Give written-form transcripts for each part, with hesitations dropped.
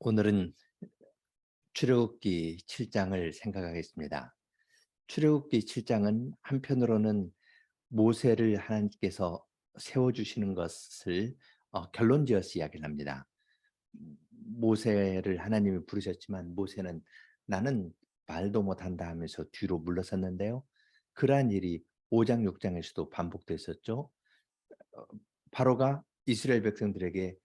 오늘은 출애굽기 7장을 생각하겠습니다. 출애굽기 7장은 한편으로는 모세를 하나님께서 세워주시는 것을 결론지어서 이야기를 합니다. 모세를 하나님이 부르셨지만 모세는 나는 말도 못한다 하면서 뒤로 물러섰는데요. 그러한 일이 5장, 6장에서도 반복됐었죠. 어, 바로가 이스라엘 백성들에게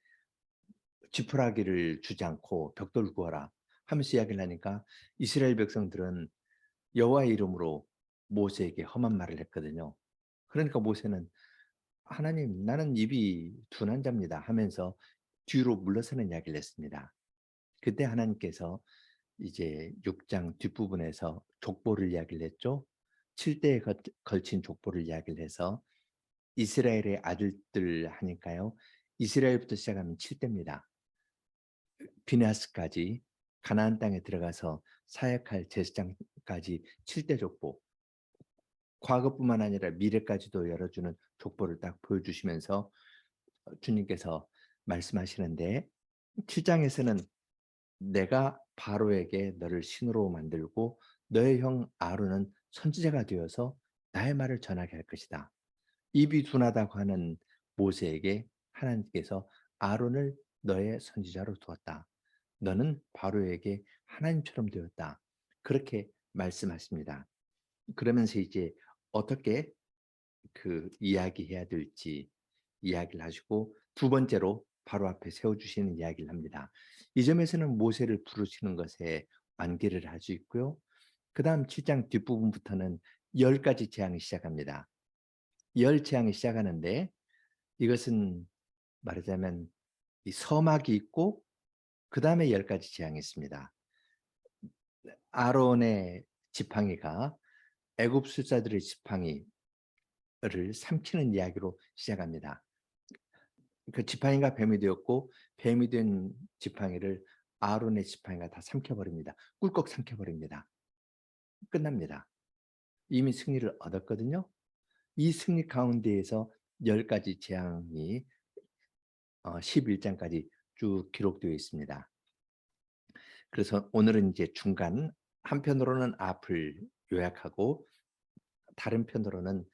지푸라기를 주지 않고 벽돌 구하라 하면서 이야기를 하니까 이스라엘 백성들은 여호와의 이름으로 모세에게 험한 말을 했거든요. 그러니까 모세는 하나님, 나는 입이 둔한 자입니다 하면서 뒤로 물러서는 이야기를 했습니다. 그때 하나님께서 이제 6장 뒷부분에서 족보를 이야기를 했죠. 7대에 걸친 족보를 이야기를 해서 이스라엘의 아들들 하니까요. 이스라엘부터 시작하면 7대입니다. 비느하스까지 가나안 땅에 들어가서 사역할 제사장까지 7대 족보, 과거뿐만 아니라 미래까지도 열어주는 족보를 딱 보여주시면서 주님께서 말씀하시는데 7장에서는 내가 바로에게 너를 신으로 만들고 너의 형 아론은 선지자가 되어서 나의 말을 전하게 할 것이다. 입이 둔하다고 하는 모세에게 하나님께서 아론을 너의 선지자로 두었다. 너는 바로에게 하나님처럼 되었다. 그렇게 말씀하십니다. 그러면서 이제 어떻게 그 이야기해야 될지 이야기를 하시고 두 번째로 바로 앞에 세워주시는 이야기를 합니다. 이 점에서는 모세를 부르시는 것에 완결을 할 수 있고요. 그 다음 7장 뒷부분부터는 10가지 재앙이 시작합니다. 10재앙이 시작하는데 이것은 말하자면 이 서막이 있고 그 다음에 10가지 재앙이 있습니다. 아론의 지팡이가 애굽 술사들의 지팡이를 삼키는 이야기로 시작합니다. 그 지팡이가 뱀이 되었고 뱀이 된 지팡이를 아론의 지팡이가 다 삼켜버립니다. 꿀꺽 삼켜버립니다. 끝납니다. 이미 승리를 얻었거든요. 이 승리 가운데에서 10가지 재앙이 11장까지 쭉 기록되어 있습니다. 그래서 오늘은 이제 중간 한편으로는 앞을 요약하고 다른 편으로는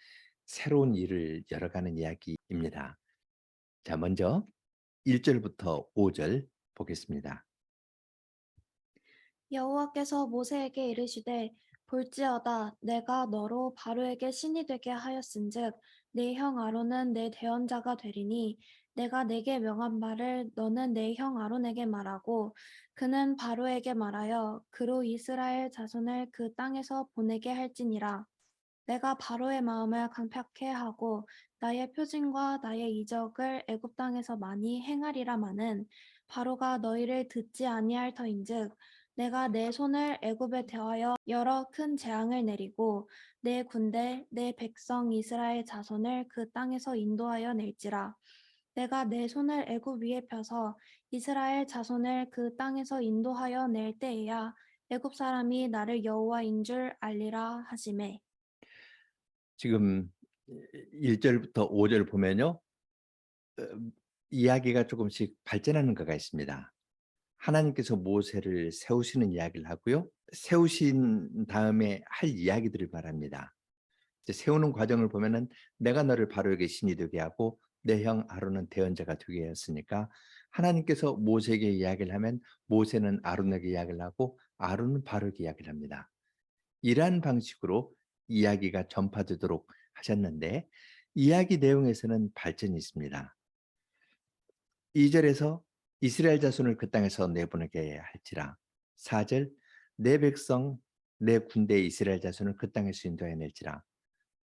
새로운 일을 열어가는 이야기입니다. 자, 먼저 1절부터 5절 보겠습니다. 여호와께서 모세에게 이르시되 볼지어다 내가 너로 바로에게 신이 되게 하였은즉 네 형 아론은 내 대언자가 되리니 내가 내게 명한 말을 너는 내 형 아론에게 말하고 그는 바로에게 말하여 그로 이스라엘 자손을 그 땅에서 보내게 할지니라. 내가 바로의 마음을 강팍해 하고 나의 표징과 나의 이적을 애굽 땅에서 많이 행하리라마는 바로가 너희를 듣지 아니할 터인즉 내가 내 손을 애굽에 대하여 여러 큰 재앙을 내리고 내 군대 내 백성 이스라엘 자손을 그 땅에서 인도하여 낼지라. 내가 내 손을 애굽 위에 펴서 이스라엘 자손을 그 땅에서 인도하여 낼 때에야 애굽 사람이 나를 여호와인 줄 알리라 하시매. 지금 1절부터 5절 보면요. 어, 이야기가 조금씩 발전하는 것가 있습니다. 하나님께서 모세를 세우시는 이야기를 하고요. 세우신 다음에 할 이야기들을 말합니다. 이제 세우는 과정을 보면은 내가 너를 바로에게 신이 되게 하고 내 형 아론은 대언자가 되게 하였으니까 하나님께서 모세에게 이야기를 하면 모세는 아론에게 이야기를 하고 아론은 바로에게 이야기를 합니다. 이러한 방식으로 이야기가 전파되도록 하셨는데 이야기 내용에서는 발전이 있습니다. 2절에서 이스라엘 자손을 그 땅에서 내보내게 할지라. 4절 내 백성 내 군대 이스라엘 자손을 그 땅에서 인도해낼지라.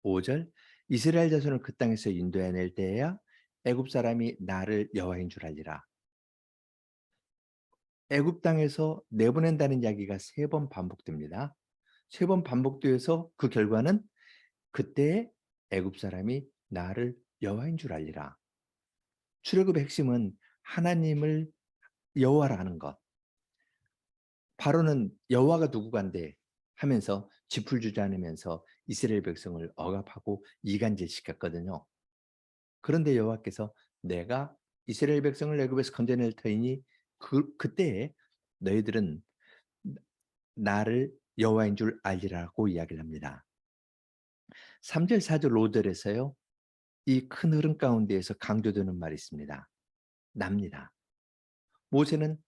5절 이스라엘 자손을 그 땅에서 인도해낼 때에야 애굽 사람이 나를 여호와인 줄 알리라. 애굽 땅에서 내보낸다는 이야기가 3번 반복됩니다. 3번 반복되어서 그 결과는 그때 애굽 사람이 나를 여호와인 줄 알리라. 출애굽의 핵심은 하나님을 여호와라 하는 것. 바로는 여호와가 누구간데 하면서 지풀주저하면서 이스라엘 백성을 억압하고 이간질시켰거든요. 그런데 여호와께서 내가 이스라엘 백성을 애굽에서 건져낼 터이니 그때에 너희들은 나를 여호와인 줄 알리라고 이야기를 합니다. 3절, 4절, 5절에서요. 이 큰 흐름 가운데에서 강조되는 말이 있습니다. 납니다. 모세는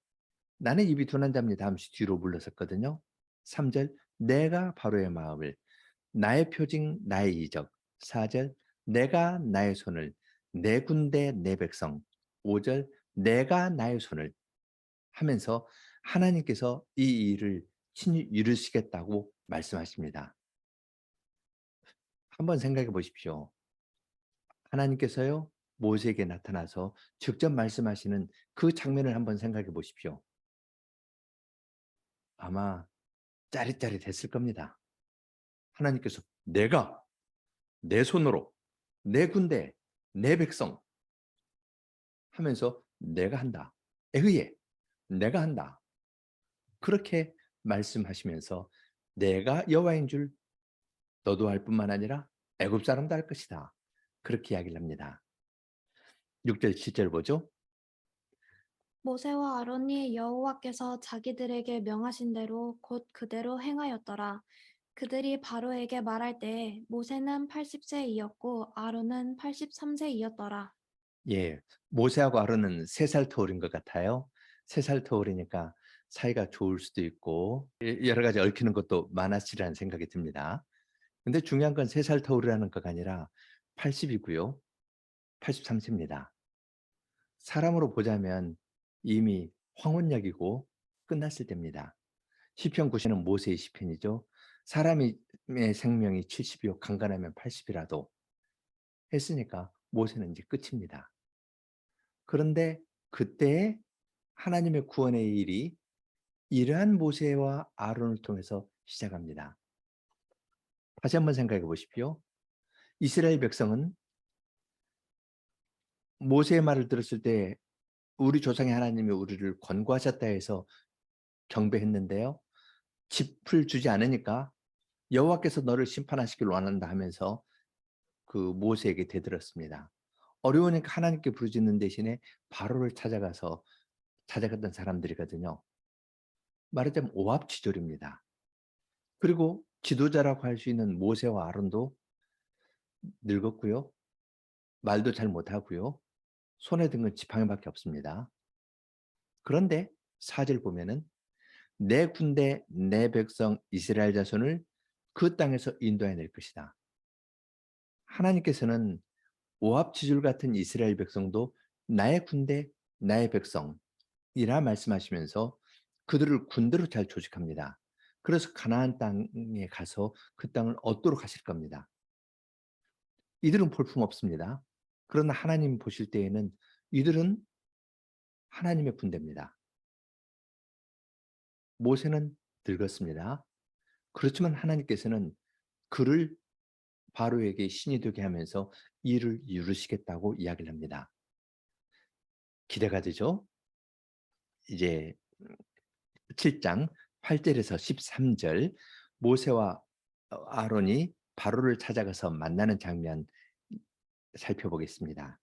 나는 입이 둔한 자입니다 하면서 뒤로 물러섰거든요. 3절, 내가 바로의 마음을, 나의 표징, 나의 이적. 4절, 내가 나의 손을, 내 군대, 내 백성. 5절, 내가 나의 손을 하면서 하나님께서 이 일을 친히 이루시겠다고 말씀하십니다. 한번 생각해 보십시오. 하나님께서요, 모세에게 나타나서 직접 말씀하시는 그 장면을 한번 생각해 보십시오. 아마 짜릿짜릿했을 겁니다. 하나님께서 내가 내 손으로 내 군대, 내 백성 하면서 내가 한다. 에흐예, 내가 한다. 그렇게 말씀하시면서 내가 여호와인 줄 너도 할 뿐만 아니라 애굽 사람도 할 것이다. 그렇게 이야기를 합니다. 6절, 7절 보죠. 모세와 아론이 여호와께서 자기들에게 명하신 대로 곧 그대로 행하였더라. 그들이 바로에게 말할 때에 모세는 80세이었고 아론은 83세이었더라. 예, 모세하고 아론은 3살 터울인 것 같아요. 3살 터울이니까 사이가 좋을 수도 있고 여러 가지 얽히는 것도 많았으리라는 생각이 듭니다. 근데 중요한 건 3살 터울이라는 거가 아니라 80이고요. 83세입니다. 사람으로 보자면 이미 황혼역이고 끝났을 때입니다. 시편 90는 모세의 시편이죠. 사람의 생명이 70이요 강간하면 80이라도 했으니까 모세는 이제 끝입니다. 그런데 그때 하나님의 구원의 일이 이러한 모세와 아론을 통해서 시작합니다. 다시 한번 생각해 보십시오. 이스라엘 백성은 모세의 말을 들었을 때 우리 조상의 하나님이 우리를 권고하셨다 해서 경배했는데요. 짚을 주지 않으니까 여호와께서 너를 심판하시길 원한다 하면서 그 모세에게 대들었습니다. 어려우니까 하나님께 부르짖는 대신에 바로를 찾아갔던 사람들이거든요. 말하자면 오합지졸입니다. 그리고 지도자라고 할 수 있는 모세와 아론도 늙었고요. 말도 잘 못하고요. 손에 든 건 지팡이밖에 없습니다. 그런데 4절 보면은 내 군대, 내 백성 이스라엘 자손을 그 땅에서 인도해낼 것이다. 하나님께서는 오합지졸 같은 이스라엘 백성도 나의 군대, 나의 백성이라 말씀하시면서 그들을 군대로 잘 조직합니다. 그래서 가나안 땅에 가서 그 땅을 얻도록 하실 겁니다. 이들은 볼품없습니다. 그러나 하나님 보실 때에는 이들은 하나님의 군대입니다. 모세는 늙었습니다. 그렇지만 하나님께서는 그를 바로에게 신이 되게 하면서 일을 이루시겠다고 이야기를 합니다. 기대가 되죠? 이제 7장 8절에서 13절 모세와 아론이 바로를 찾아가서 만나는 장면 살펴보겠습니다.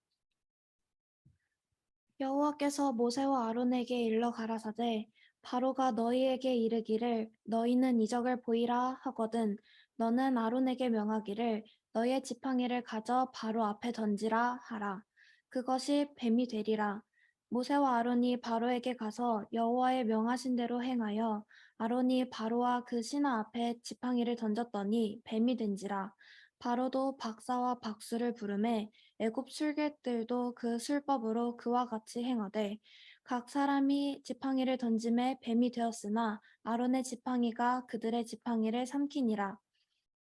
여호와께서 모세와 아론에게 일러 가라사대 바로가 너희에게 이르기를 너희는 이적을 보이라 하거든 너는 아론에게 명하기를 너의 지팡이를 가져 바로 앞에 던지라 하라. 그것이 뱀이 되리라. 모세와 아론이 바로에게 가서 여호와의 명하신 대로 행하여 아론이 바로와 그 신하 앞에 지팡이를 던졌더니 뱀이 된지라. 바로도 박사와 박수를 부르매 애굽 술객들도 그 술법으로 그와 같이 행하되 각 사람이 지팡이를 던짐에 뱀이 되었으나 아론의 지팡이가 그들의 지팡이를 삼키니라.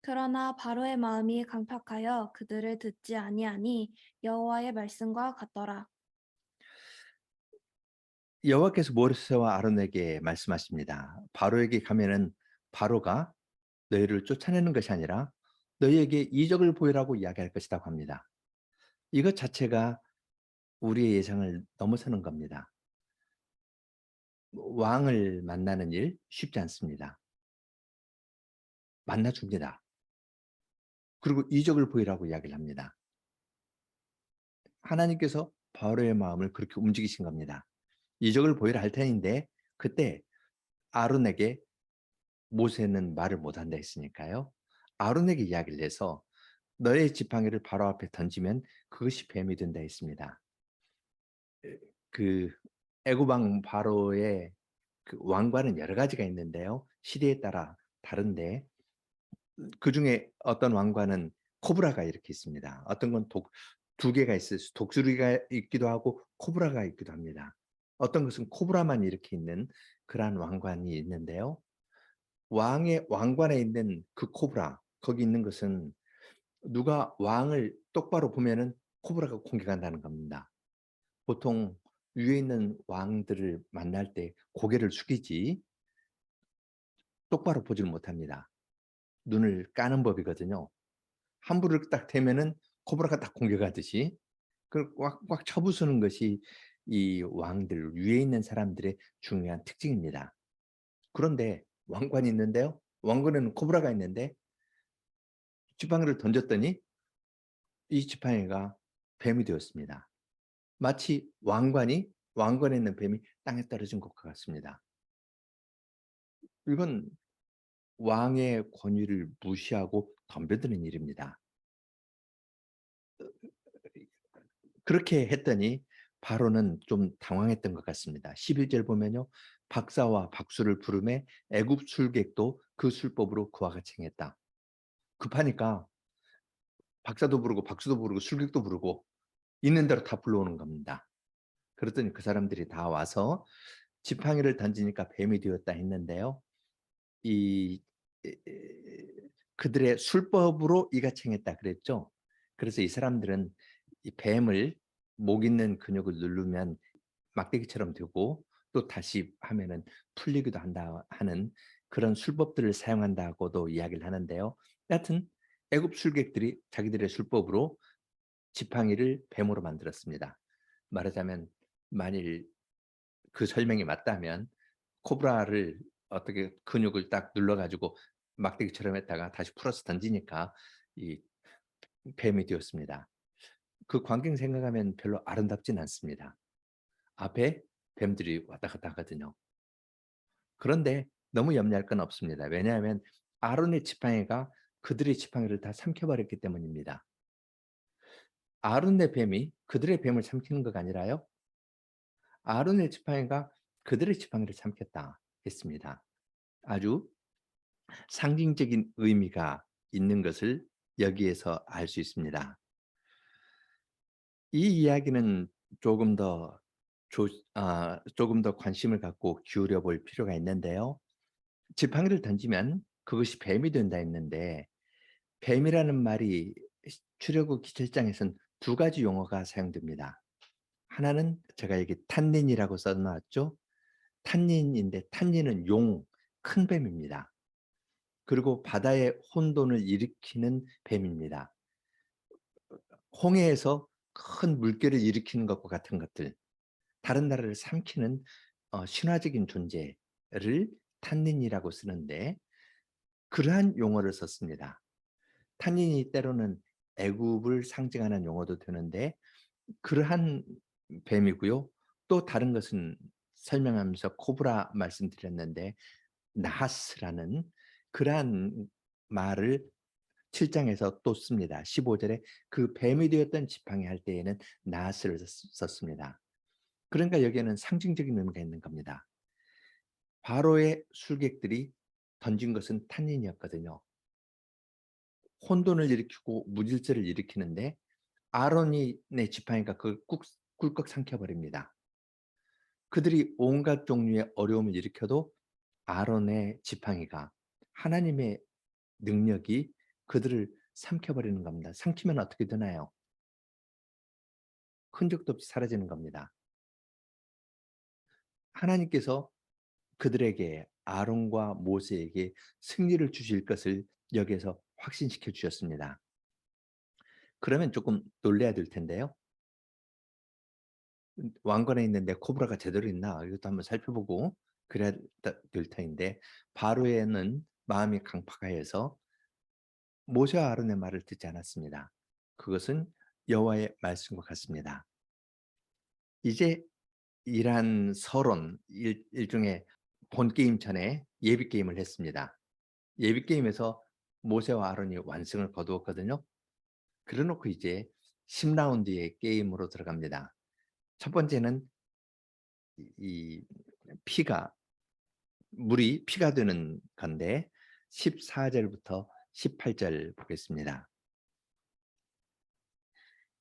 그러나 바로의 마음이 강팍하여 그들을 듣지 아니하니 여호와의 말씀과 같더라. 여호와께서 모세와 아론에게 말씀하십니다. 바로에게 가면은 바로가 너희를 쫓아내는 것이 아니라 너희에게 이적을 보이라고 이야기할 것이라고 합니다. 이것 자체가 우리의 예상을 넘어서는 겁니다. 왕을 만나는 일 쉽지 않습니다. 만나 줍니다. 그리고 이적을 보이라고 이야기를 합니다. 하나님께서 바로의 마음을 그렇게 움직이신 겁니다. 이적을 보이라 할 테인데 그때 아론에게 모세는 말을 못한다 했으니까요. 아론에게 이야기를 해서 너의 지팡이를 바로 앞에 던지면 그것이 뱀이 된다 했습니다. 그 애굽 왕 바로의 그 왕관은 여러 가지가 있는데요. 시대에 따라 다른데 그중에 어떤 왕관은 코브라가 이렇게 있습니다. 어떤 건 두 개가 있을 수 독수리가 있기도 하고 코브라가 있기도 합니다. 어떤 것은 코브라만 이렇게 있는 그러한 왕관이 있는데요. 왕의 왕관에 있는 그 코브라, 거기 있는 것은 누가 왕을 똑바로 보면은 코브라가 공격한다는 겁니다. 보통 위에 있는 왕들을 만날 때 고개를 숙이지 똑바로 보지를 못합니다. 눈을 까는 법이거든요. 함부로 딱 대면은 코브라가 딱 공격하듯이 그걸 꽉꽉 쳐부수는 것이 이 왕들 위에 있는 사람들의 중요한 특징입니다. 그런데 왕관이 있는데요. 왕관에는 코브라가 있는데 지팡이를 던졌더니 이 지팡이가 뱀이 되었습니다. 마치 왕관에 있는 뱀이 땅에 떨어진 것과 같습니다. 이건 왕의 권위를 무시하고 덤벼드는 일입니다. 그렇게 했더니 바로는 좀 당황했던 것 같습니다. 11절 보면요. 박사와 박수를 부르매 애굽 술객도 그 술법으로 그와 같이 행했다. 급하니까 박사도 부르고 박수도 부르고 술객도 부르고 있는 대로 다 불러오는 겁니다. 그랬더니 그 사람들이 다 와서 지팡이를 던지니까 뱀이 되었다 했는데요. 이 그들의 술법으로 이같이 행했다 그랬죠. 그래서 이 사람들은 이 뱀을 목 있는 근육을 누르면 막대기처럼 되고 또 다시 하면은 풀리기도 한다 하는 그런 술법들을 사용한다고도 이야기를 하는데요. 여하튼 애굽 술객들이 자기들의 술법으로 지팡이를 뱀으로 만들었습니다. 말하자면 만일 그 설명이 맞다면 코브라를 어떻게 근육을 딱 눌러 가지고 막대기처럼 했다가 다시 풀어서 던지니까 이 뱀이 되었습니다. 그 광경 생각하면 별로 아름답진 않습니다. 앞에 뱀들이 왔다 갔다 하거든요. 그런데 너무 염려할 건 없습니다. 왜냐하면 아론의 지팡이가 그들의 지팡이를 다 삼켜버렸기 때문입니다. 아론의 뱀이 그들의 뱀을 삼키는 것가 아니라요. 아론의 지팡이가 그들의 지팡이를 삼켰다 했습니다. 아주 상징적인 의미가 있는 것을 여기에서 알 수 있습니다. 이 이야기는 조금 더 조금 더 관심을 갖고 기울여 볼 필요가 있는데요. 지팡이를 던지면 그것이 뱀이 된다 했는데 뱀이라는 말이 출애굽 기초장에선 두 가지 용어가 사용됩니다. 하나는 제가 여기 탄닌이라고 써 놨죠. 탄닌인데 탄닌은 큰 뱀입니다. 그리고 바다의 혼돈을 일으키는 뱀입니다. 홍해에서 큰 물결을 일으키는 것과 같은 것들, 다른 나라를 삼키는 신화적인 존재를 탄닌이라고 쓰는데 그러한 용어를 썼습니다. 탄닌이 때로는 애굽을 상징하는 용어도 되는데 그러한 뱀이고요. 또 다른 것은 설명하면서 코브라 말씀드렸는데 나하스라는 그러한 말을 7 장에서 또 씁니다. 15 절에 그 뱀이 되었던 지팡이 할 때에는 나하스를 썼습니다. 그러니까 여기에는 상징적인 의미가 있는 겁니다. 바로의 술객들이 던진 것은 탄닌이었거든요. 혼돈을 일으키고 무질서를 일으키는데 아론의 지팡이가 그걸 꿀꺽 삼켜버립니다. 그들이 온갖 종류의 어려움을 일으켜도 아론의 지팡이가 하나님의 능력이 그들을 삼켜버리는 겁니다. 삼키면 어떻게 되나요? 흔적도 없이 사라지는 겁니다. 하나님께서 그들에게 아론과 모세에게 승리를 주실 것을 여기에서 확신시켜 주셨습니다. 그러면 조금 놀라야 될 텐데요. 왕관에 있는 내 코브라가 제대로 있나 이것도 한번 살펴보고 그래야 될 터인데 바로에는 마음이 강팍하여서 모세와 아론의 말을 듣지 않았습니다. 그것은 여호와의 말씀과 같습니다. 이제 이러한 서론 일종의 본 게임 전에 예비 게임을 했습니다. 예비 게임에서 모세와 아론이 완승을 거두었거든요. 그래 놓고 이제 10라운드의 게임으로 들어갑니다. 첫 번째는 이 피가 물이 피가 되는 건데 14절부터 18절 보겠습니다.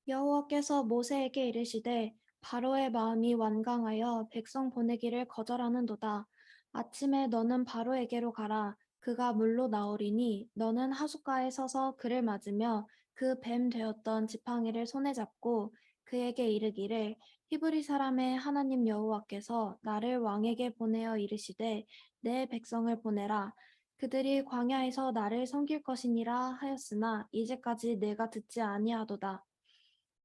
여호와께서 모세에게 이르시되 바로의 마음이 완강하여 백성 보내기를 거절하는도다. 아침에 너는 바로에게로 가라. 그가 물로 나오리니 너는 하숫가에 서서 그를 맞으며 그 뱀 되었던 지팡이를 손에 잡고 그에게 이르기를 히브리 사람의 하나님 여호와께서 나를 왕에게 보내어 이르시되 내 백성을 보내라. 그들이 광야에서 나를 섬길 것이니라 하였으나 이제까지 내가 듣지 아니하도다.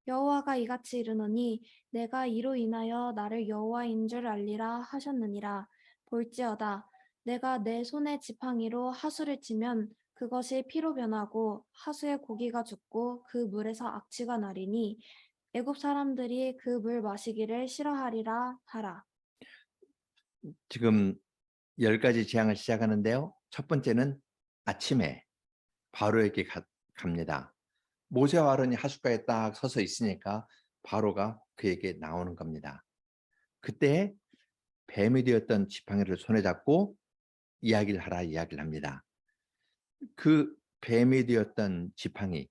여호와가 이같이 이르노니 내가 이로 인하여 나를 여호와인 줄 알리라 하셨느니라. 볼지어다 내가 내 손의 지팡이로 하수를 치면 그것이 피로 변하고 하수의 고기가 죽고 그 물에서 악취가 나리니 애굽 사람들이 그 물 마시기를 싫어하리라 하라. 지금 10가지 재앙을 시작하는데요. 첫 번째는 아침에 바로에게 갑니다. 모세와 아론이 하숫가에 딱 서서 있으니까 바로가 그에게 나오는 겁니다. 그때 뱀이 되었던 지팡이를 손에 잡고 이야기를 하라 이야기를 합니다. 그 뱀이 되었던 지팡이,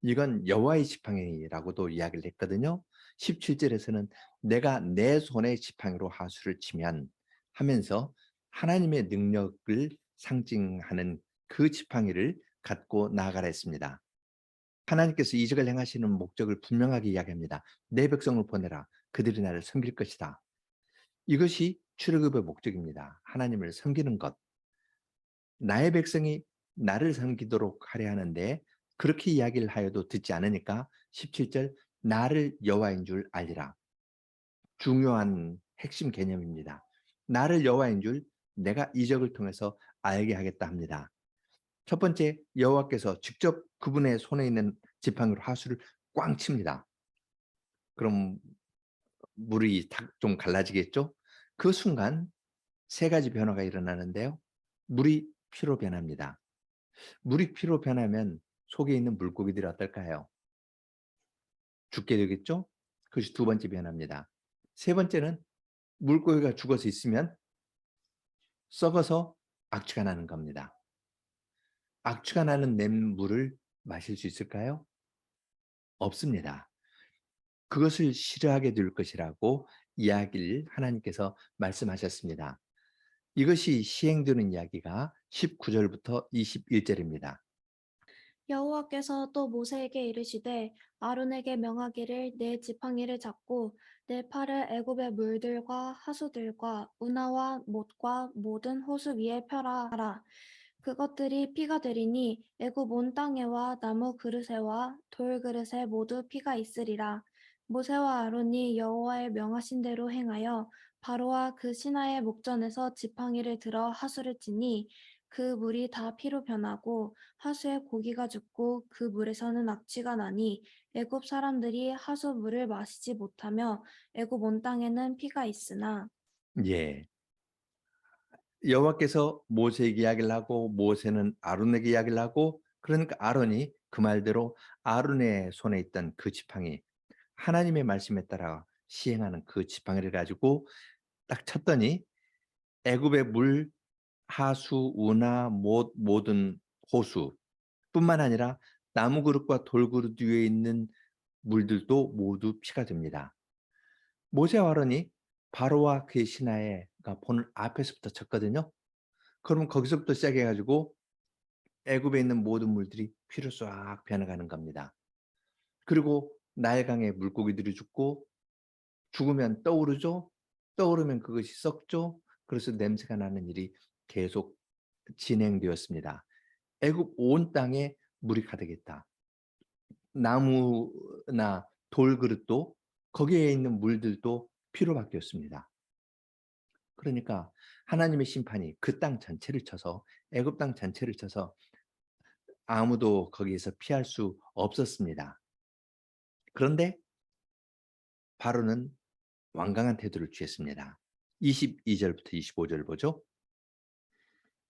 이건 여호와의 지팡이라고도 이야기를 했거든요. 17절에서는 내가 내 손의 지팡이로 하수를 치면 하면서 하나님의 능력을 상징하는 그 지팡이를 갖고 나아가라 했습니다. 하나님께서 이적을 행하시는 목적을 분명하게 이야기합니다. 내 백성을 보내라. 그들이 나를 섬길 것이다. 이것이 출애굽의 목적입니다. 하나님을 섬기는 것. 나의 백성이 나를 섬기도록 하려 하는데 그렇게 이야기를 하여도 듣지 않으니까 17절 나를 여호와인 줄 알리라. 중요한 핵심 개념입니다. 나를 여호와인 줄 내가 이적을 통해서 알게 하겠다 합니다. 첫 번째, 여호와께서 직접 그분의 손에 있는 지팡이로 하수를 꽝 칩니다. 그럼 물이 좀 갈라지겠죠? 그 순간 세 가지 변화가 일어나는데요. 물이 피로 변합니다. 물이 피로 변하면 속에 있는 물고기들이 어떨까요? 죽게 되겠죠? 그것이 두 번째 변화입니다. 세 번째는 물고기가 죽어서 있으면 썩어서 악취가 나는 겁니다. 악취가 나는 물을 마실 수 있을까요? 없습니다. 그것을 싫어하게 될 것이라고 이야기를 하나님께서 말씀하셨습니다. 이것이 시행되는 이야기가 19절부터 21절입니다. 여호와께서 또 모세에게 이르시되 아론에게 명하기를 내 지팡이를 잡고 내 팔을 애굽의 물들과 하수들과 운하와 못과 모든 호수 위에 펴라 하라. 그것들이 피가 되리니 애굽 온 땅에와 나무 그릇에와 돌 그릇에 모두 피가 있으리라. 모세와 아론이 여호와의 명하신 대로 행하여 바로와 그 신하의 목전에서 지팡이를 들어 하수를 치니 그 물이 다 피로 변하고 하수에 고기가 죽고 그 물에서는 악취가 나니 애굽 사람들이 하수 물을 마시지 못하며 애굽 온 땅에는 피가 있으나 예. 여호와께서 모세에게 이야기를 하고 모세는 아론에게 이야기를 하고 그러니까 아론이 그 말대로 아론의 손에 있던 그 지팡이 하나님의 말씀에 따라 시행하는 그 지팡이를 가지고 딱 쳤더니 애굽의 물, 하수, 운하, 모든 호수뿐만 아니라 나무 그릇과 돌 그릇 위에 있는 물들도 모두 피가 됩니다. 모세와 아론이 바로와 그의 신하가 보는 앞에서부터 쳤거든요. 그러면 거기서부터 시작해 가지고 애굽에 있는 모든 물들이 피로 싹 변해가는 겁니다. 그리고 나일강에 물고기들이 죽고 죽으면 떠오르죠. 떠오르면 그것이 썩죠. 그래서 냄새가 나는 일이 계속 진행되었습니다. 애굽 온 땅에 물이 가득했다. 나무나 돌 그릇도 거기에 있는 물들도 피로 바뀌었습니다. 그러니까 하나님의 심판이 그 땅 전체를 쳐서 애굽 땅 전체를 쳐서 아무도 거기에서 피할 수 없었습니다. 그런데 바로는 완강한 태도를 취했습니다. 22절부터 25절 보죠.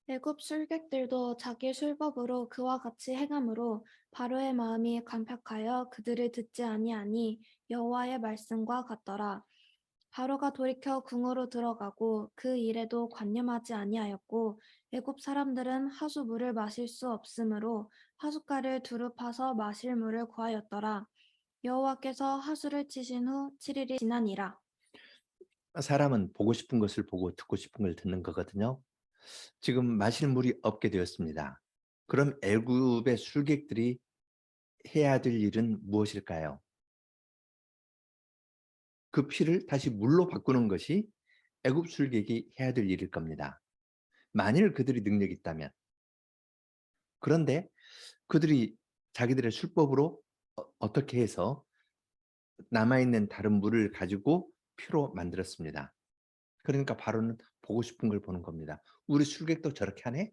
애굽 술객들도 자기 술법으로 그와 같이 행함으로 바로의 마음이 강팍하여 그들을 듣지 아니하니 여호와의 말씀과 같더라. 바로가 돌이켜 궁으로 들어가고 그 일에도 관념하지 아니하였고 애굽 사람들은 하수물을 마실 수 없으므로 하숫가를 두루 파서 마실 물을 구하였더라. 여호와께서 하수를 치신 후 7일이 지나니라. 사람은 보고 싶은 것을 보고 듣고 싶은 걸 듣는 거거든요. 지금 마실 물이 없게 되었습니다. 그럼 애굽의 술객들이 해야 될 일은 무엇일까요? 그 피를 다시 물로 바꾸는 것이 애굽 술객이 해야 될 일일 겁니다. 만일 그들이 능력이 있다면. 그런데 그들이 자기들의 술법으로 어떻게 해서 남아있는 다른 물을 가지고 피로 만들었습니다. 그러니까 바로는 보고 싶은 걸 보는 겁니다. 우리 술객도 저렇게 하네?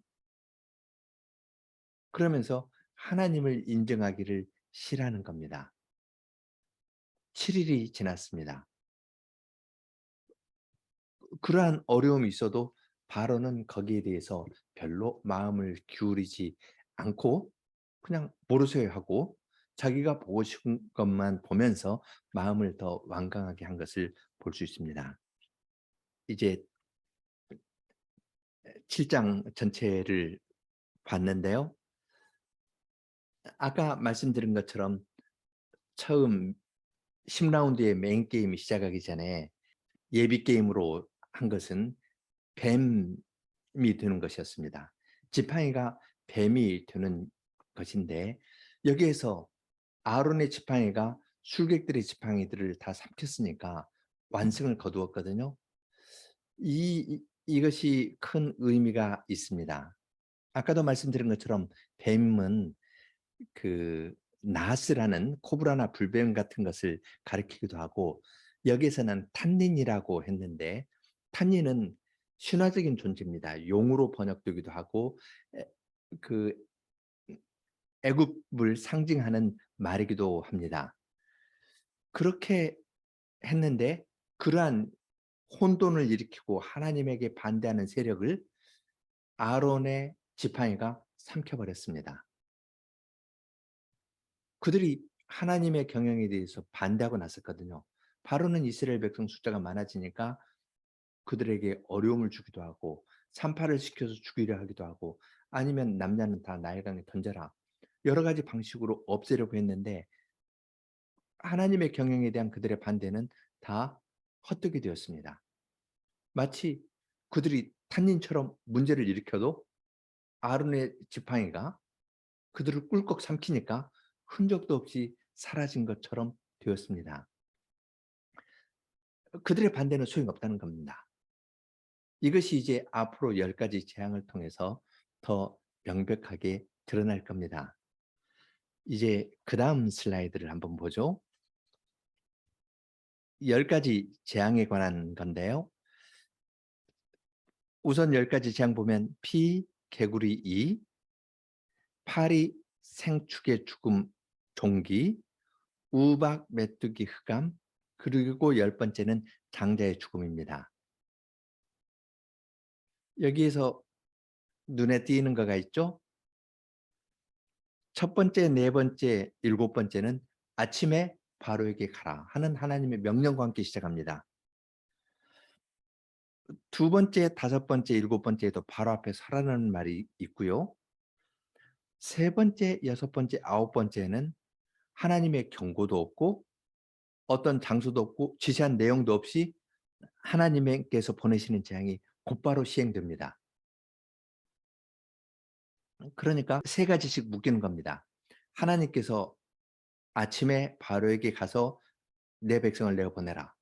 그러면서 하나님을 인정하기를 싫어하는 겁니다. 7일이 지났습니다. 그러한 어려움이 있어도 바로는 거기에 대해서 별로 마음을 기울이지 않고 그냥 모르쇠 하고 자기가 보고 싶은 것만 보면서 마음을 더 완강하게 한 것을 볼 수 있습니다. 이제 7장 전체를 봤는데요. 아까 말씀드린 것처럼 처음 10라운드의 메인 게임이 시작하기 전에 예비 게임으로 한 것은 뱀이 되는 것이었습니다. 지팡이가 뱀이 되는 것인데 여기에서 아론의 지팡이가 술객들의 지팡이들을 다 삼켰으니까 완승을 거두었거든요. 이것이 큰 의미가 있습니다. 아까도 말씀드린 것처럼 뱀은 그 나스라는 코브라나 불뱀 같은 것을 가리키기도 하고 여기에서는 탄닌이라고 했는데 탄닌은 신화적인 존재입니다. 용으로 번역되기도 하고 그 애굽을 상징하는 말이기도 합니다. 그렇게 했는데 그러한 혼돈을 일으키고 하나님에게 반대하는 세력을 아론의 지팡이가 삼켜버렸습니다. 그들이 하나님의 경영에 대해서 반대하고 나섰거든요. 바로는 이스라엘 백성 숫자가 많아지니까 그들에게 어려움을 주기도 하고 산파를 시켜서 죽이려 하기도 하고 아니면 남자는 다 나일강에 던져라. 여러 가지 방식으로 없애려고 했는데 하나님의 경영에 대한 그들의 반대는 다 헛되게 되었습니다. 마치 그들이 탄닌처럼 문제를 일으켜도 아론의 지팡이가 그들을 꿀꺽 삼키니까 흔적도 없이 사라진 것처럼 되었습니다. 그들의 반대는 소용없다는 겁니다. 이것이 이제 앞으로 10가지 재앙을 통해서 더 명백하게 드러날 겁니다. 이제 그 다음 슬라이드를 한번 보죠. 10가지 재앙에 관한 건데요. 우선 10가지 재앙 보면 피, 개구리 2, 파리, 생축의 죽음, 종기, 우박, 메뚜기, 흑암, 그리고 10번째는 장자의 죽음입니다. 여기에서 눈에 띄는 거가 있죠? 첫 번째, 네 번째, 일곱 번째는 아침에 바로에게 가라 하는 하나님의 명령과 함께 시작합니다. 두 번째, 다섯 번째, 일곱 번째에도 바로 앞에 서라는 말이 있고요. 세 번째, 여섯 번째, 아홉 번째는 하나님의 경고도 없고 어떤 장소도 없고 지시한 내용도 없이 하나님께서 보내시는 재앙이 곧바로 시행됩니다. 그러니까 세 가지씩 묶이는 겁니다. 하나님께서 아침에 바로에게 가서 내 백성을 내어 보내라.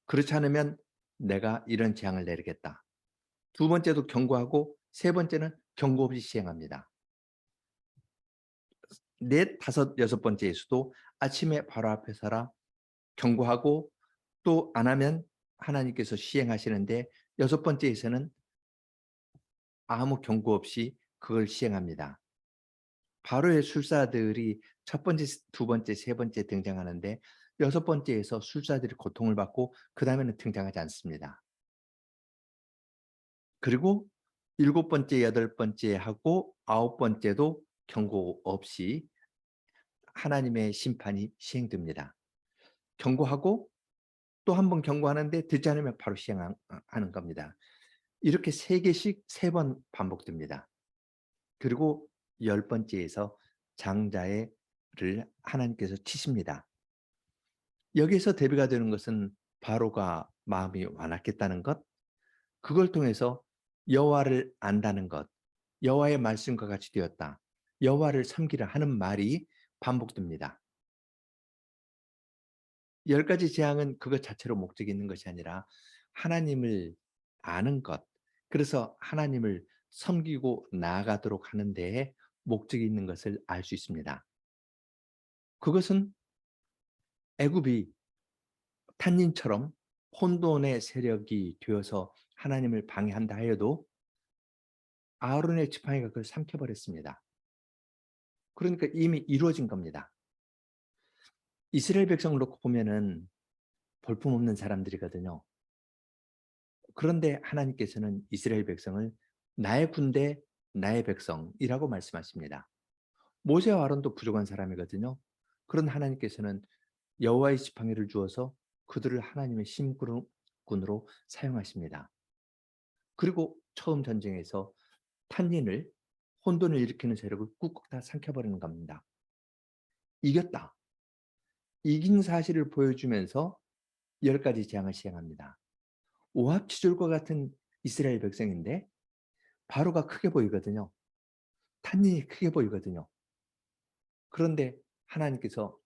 그렇지 않으면 내가 이런 재앙을 내리겠다. 두 번째도 경고하고 세 번째는 경고 없이 시행합니다. 넷, 다섯, 여섯 번째에서도 아침에 바로 앞에 서라 경고하고 또 안 하면 하나님께서 시행하시는데 여섯 번째에서는 아무 경고 없이 그걸 시행합니다. 바로의 술사들이 첫 번째, 두 번째, 세 번째 등장하는데 여섯 번째에서 술사들이 고통을 받고 그 다음에는 등장하지 않습니다. 그리고 일곱 번째, 여덟 번째 하고 아홉 번째도 경고 없이 하나님의 심판이 시행됩니다. 경고하고 또 한 번 경고하는데 듣지 않으면 바로 시행하는 겁니다. 이렇게 세 개씩 세 번 반복됩니다. 그리고 열 번째에서 장자를 하나님께서 치십니다. 여기에서 대비가 되는 것은 바로가 마음이 완악했다는 것, 그걸 통해서 여호와를 안다는 것, 여호와의 말씀과 같이 되었다, 여호와를 섬기라 하는 말이 반복됩니다. 열 가지 재앙은 그것 자체로 목적이 있는 것이 아니라 하나님을 아는 것, 그래서 하나님을 섬기고 나아가도록 하는 데에 목적이 있는 것을 알 수 있습니다. 그것은 애굽이 탄닌처럼 혼돈의 세력이 되어서 하나님을 방해한다 하여도 아론의 지팡이가 그걸 삼켜버렸습니다. 그러니까 이미 이루어진 겁니다. 이스라엘 백성을 놓고 보면은 볼품없는 사람들이거든요. 그런데 하나님께서는 이스라엘 백성을 나의 군대, 나의 백성이라고 말씀하십니다. 모세와 아론도 부족한 사람이거든요. 그런 하나님께서는 여호와의 지팡이를 주어서 그들을 하나님의 심군으로 사용하십니다. 그리고 처음 전쟁에서 탄닌을, 혼돈을 일으키는 세력을 꾹꾹 다 삼켜버리는 겁니다. 이겼다. 이긴 사실을 보여주면서 열 가지 재앙을 시행합니다. 오합지졸과 같은 이스라엘 백성인데 바로가 크게 보이거든요. 탄닌이 크게 보이거든요. 그런데 하나님께서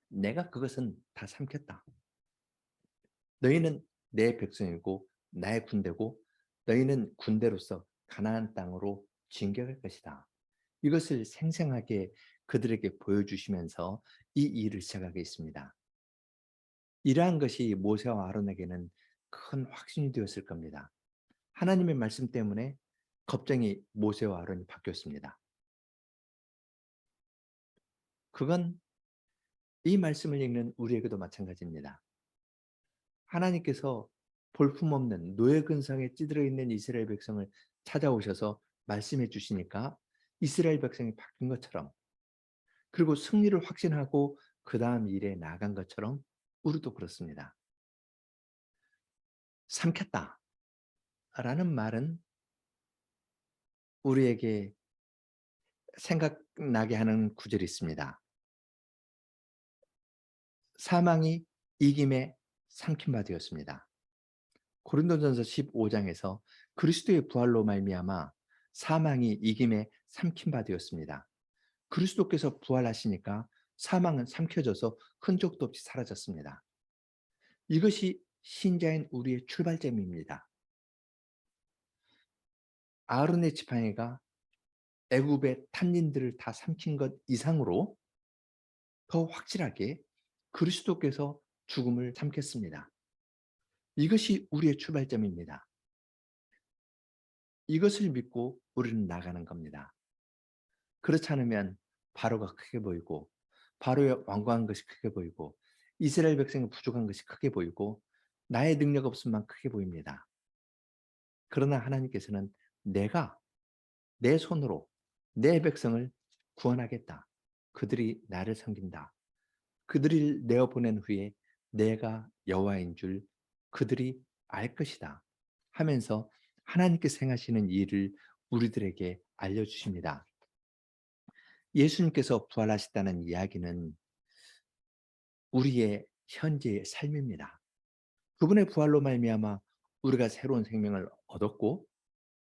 내가 그것은 다 삼켰다. 너희는 내 백성이고 나의 군대고 너희는 군대로서 가나안 땅으로 진격할 것이다. 이것을 생생하게 그들에게 보여주시면서 이 일을 시작하게 했습니다. 이러한 것이 모세와 아론에게는 큰 확신이 되었을 겁니다. 하나님의 말씀 때문에 겁쟁이 모세와 아론이 바뀌었습니다. 그건 이 말씀을 읽는 우리에게도 마찬가지입니다. 하나님께서 볼품없는 노예 근성에 찌들어 있는 이스라엘 백성을 찾아오셔서 말씀해 주시니까 이스라엘 백성이 바뀐 것처럼, 그리고 승리를 확신하고 그 다음 일에 나간 것처럼 우리도 그렇습니다. 삼켰다 라는 말은 우리에게 생각나게 하는 구절이 있습니다. 사망이 이김에 삼킨 바 되었습니다. 고린도전서 15장에서 그리스도의 부활로 말미암아 사망이 이김에 삼킨 바 되었습니다. 그리스도께서 부활하시니까 사망은 삼켜져서 흔적도 없이 사라졌습니다. 이것이 신자인 우리의 출발점입니다. 아론의 지팡이가 애굽의 탄닌들을 다 삼킨 것 이상으로 더 확실하게 그리스도께서 죽음을 삼켰습니다. 이것이 우리의 출발점입니다. 이것을 믿고 우리는 나가는 겁니다. 그렇지 않으면 바로가 크게 보이고 바로의 완고한 것이 크게 보이고 이스라엘 백성이 부족한 것이 크게 보이고 나의 능력 없음만 크게 보입니다. 그러나 하나님께서는 내가 내 손으로 내 백성을 구원하겠다. 그들이 나를 섬긴다. 그들을 내어보낸 후에 내가 여호와인 줄 그들이 알 것이다 하면서 하나님께서 행하시는 일을 우리들에게 알려주십니다. 예수님께서 부활하셨다는 이야기는 우리의 현재의 삶입니다. 그분의 부활로 말미암아 우리가 새로운 생명을 얻었고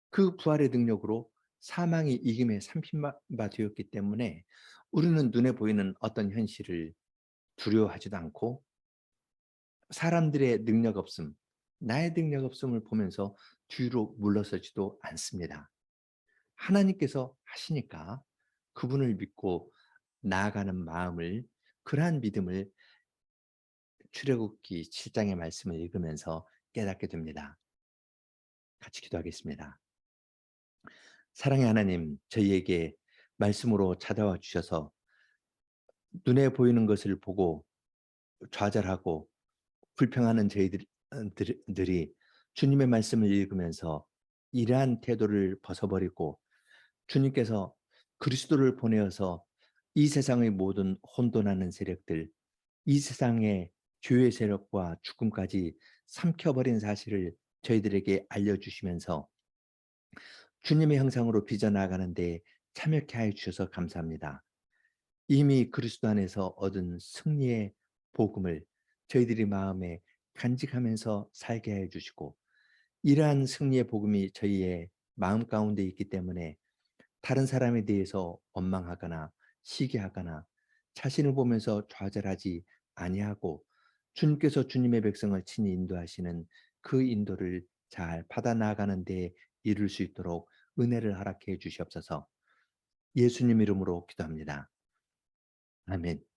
그 부활의 능력으로 사망이 이김에 삼킨 바 되었기 때문에 우리는 눈에 보이는 어떤 현실을 두려워하지도 않고 사람들의 능력 없음, 나의 능력 없음을 보면서 뒤로 물러서지도 않습니다. 하나님께서 하시니까 그분을 믿고 나아가는 마음을, 그러한 믿음을 출애굽기 7장의 말씀을 읽으면서 깨닫게 됩니다. 같이 기도하겠습니다. 사랑의 하나님, 저희에게 말씀으로 찾아와 주셔서 눈에 보이는 것을 보고 좌절하고 불평하는 저희들이 주님의 말씀을 읽으면서 이러한 태도를 벗어버리고 주님께서 그리스도를 보내어서 이 세상의 모든 혼돈하는 세력들, 이 세상의 죄의 세력과 죽음까지 삼켜버린 사실을 저희들에게 알려주시면서 주님의 형상으로 빚어나가는 데 참여케 하여 주셔서 감사합니다. 이미 그리스도 안에서 얻은 승리의 복음을 저희들이 마음에 간직하면서 살게 해 주시고, 이러한 승리의 복음이 저희의 마음 가운데 있기 때문에 다른 사람에 대해서 원망하거나 시기하거나 자신을 보면서 좌절하지 아니하고, 주님께서 주님의 백성을 친히 인도하시는 그 인도를 잘 받아 나가는 데 이룰 수 있도록 은혜를 허락해 주시옵소서. 예수님 이름으로 기도합니다. 아멘.